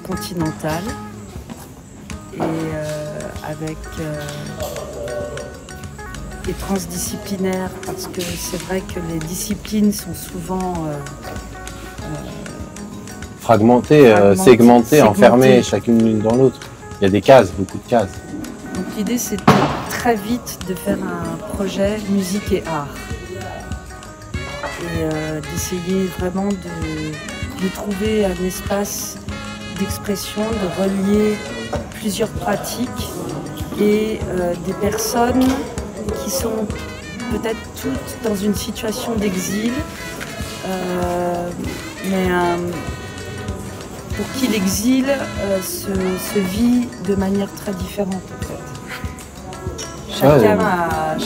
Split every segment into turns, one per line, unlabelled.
continentale et et transdisciplinaire, parce que c'est vrai que les disciplines sont souvent
fragmentées, segmentées, enfermées chacune l'une dans l'autre. Il y a des cases, beaucoup de cases.
Donc l'idée c'était très vite de faire un projet musique et art. Et d'essayer vraiment de trouver un espace d'expression, de relier plusieurs pratiques et des personnes qui sont peut-être toutes dans une situation d'exil, mais pour qui l'exil se vit de manière très différente en fait.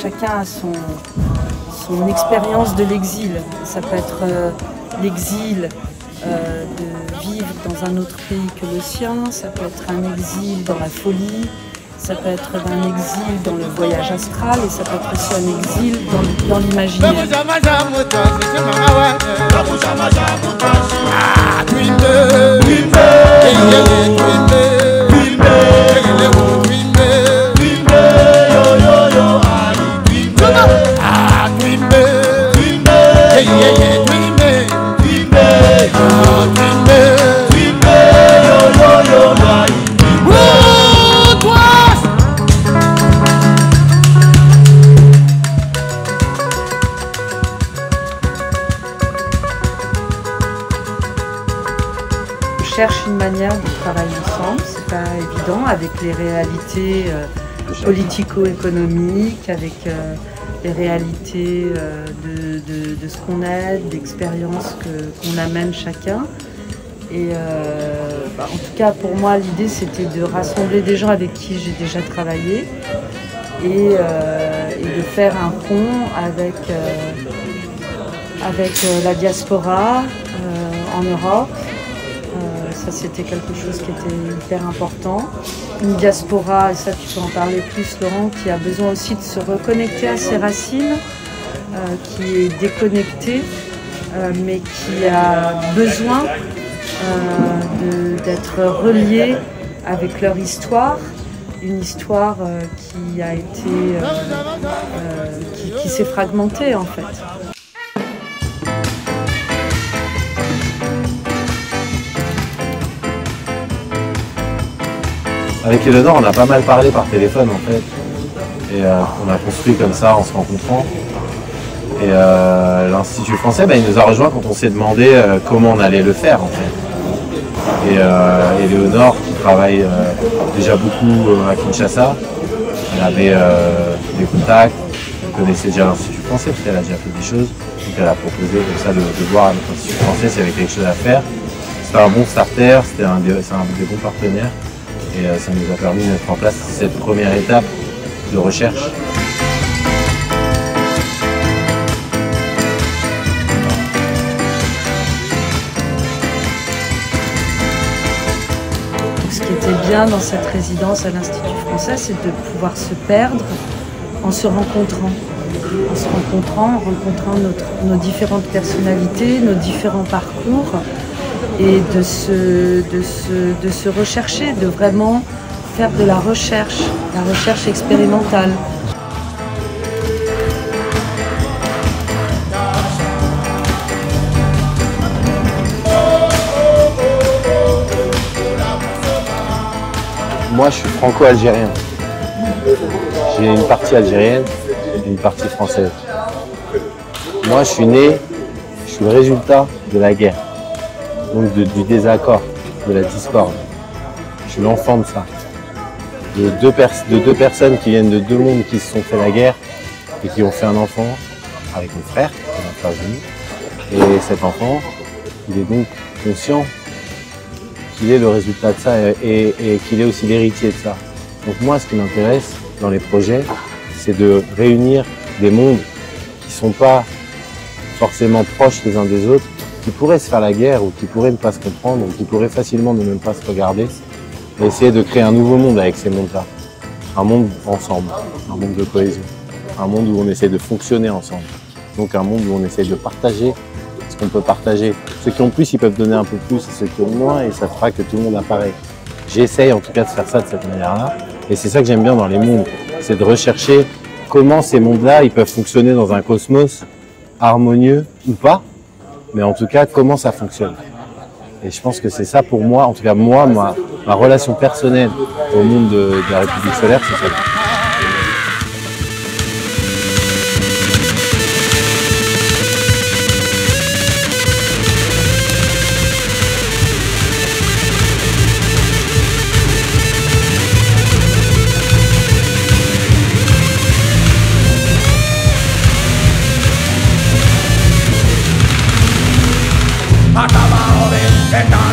Chacun a son expérience de l'exil. Ça peut être l'exil de vivre dans un autre pays que le sien, ça peut être un exil dans la folie, ça peut être un exil dans le voyage astral et ça peut être aussi un exil dans l'imaginaire. On cherche une manière de travailler ensemble, c'est pas évident, avec les réalités politico-économiques, avec les réalités de ce qu'on est, d'expériences qu'on amène chacun. Et en tout cas pour moi l'idée c'était de rassembler des gens avec qui j'ai déjà travaillé et de faire un pont avec la diaspora en Europe. Ça c'était quelque chose qui était hyper important. Une diaspora, et ça tu peux en parler plus Laurent, qui a besoin aussi de se reconnecter à ses racines, qui est déconnectée, mais qui a besoin d'être reliée avec leur histoire, une histoire qui a été, qui s'est fragmentée en fait.
Avec Eleonore, on a pas mal parlé par téléphone en fait. Et on a construit comme ça en se rencontrant. Et l'Institut français, il nous a rejoint quand on s'est demandé comment on allait le faire en fait. Et Eleonore, qui travaille déjà beaucoup à Kinshasa, elle avait des contacts, elle connaissait déjà l'Institut français parce qu'elle a déjà fait des choses. Donc elle a proposé comme ça de voir à notre Institut français s'il y avait quelque chose à faire. C'était un bon starter, c'est un des bons partenaires. Et ça nous a permis de mettre en place cette première étape de recherche.
Ce qui était bien dans cette résidence à l'Institut français, c'est de pouvoir se perdre en se rencontrant. En rencontrant nos différentes personnalités, nos différents parcours. Et de se rechercher, de vraiment faire de la recherche expérimentale.
Moi, je suis franco-algérien. J'ai une partie algérienne et une partie française. Moi, je suis né, je suis le résultat de la guerre. Donc du désaccord, de la discorde. Je suis l'enfant de ça. De deux personnes qui viennent de deux mondes qui se sont fait la guerre et qui ont fait un enfant avec mon frère, mon frère Jimmy. Et cet enfant, il est donc conscient qu'il est le résultat de ça et qu'il est aussi l'héritier de ça. Donc moi, ce qui m'intéresse dans les projets, c'est de réunir des mondes qui ne sont pas forcément proches les uns des autres, qui pourraient se faire la guerre ou qui pourraient ne pas se comprendre ou qui pourraient facilement ne même pas se regarder et essayer de créer un nouveau monde avec ces mondes-là. Un monde ensemble, un monde de cohésion, un monde où on essaie de fonctionner ensemble. Donc un monde où on essaie de partager ce qu'on peut partager Ceux qui ont plus, ils peuvent donner un peu plus à ceux qui ont moins et ça fera que tout le monde a pareil. J'essaye en tout cas de faire ça de cette manière-là. Et c'est ça que j'aime bien dans les mondes, c'est de rechercher comment ces mondes-là, ils peuvent fonctionner dans un cosmos harmonieux ou pas, mais en tout cas, comment ça fonctionne. Et je pense que c'est ça pour moi, en tout cas moi, ma relation personnelle au monde de la République solaire, c'est ça.
Acabado de intentar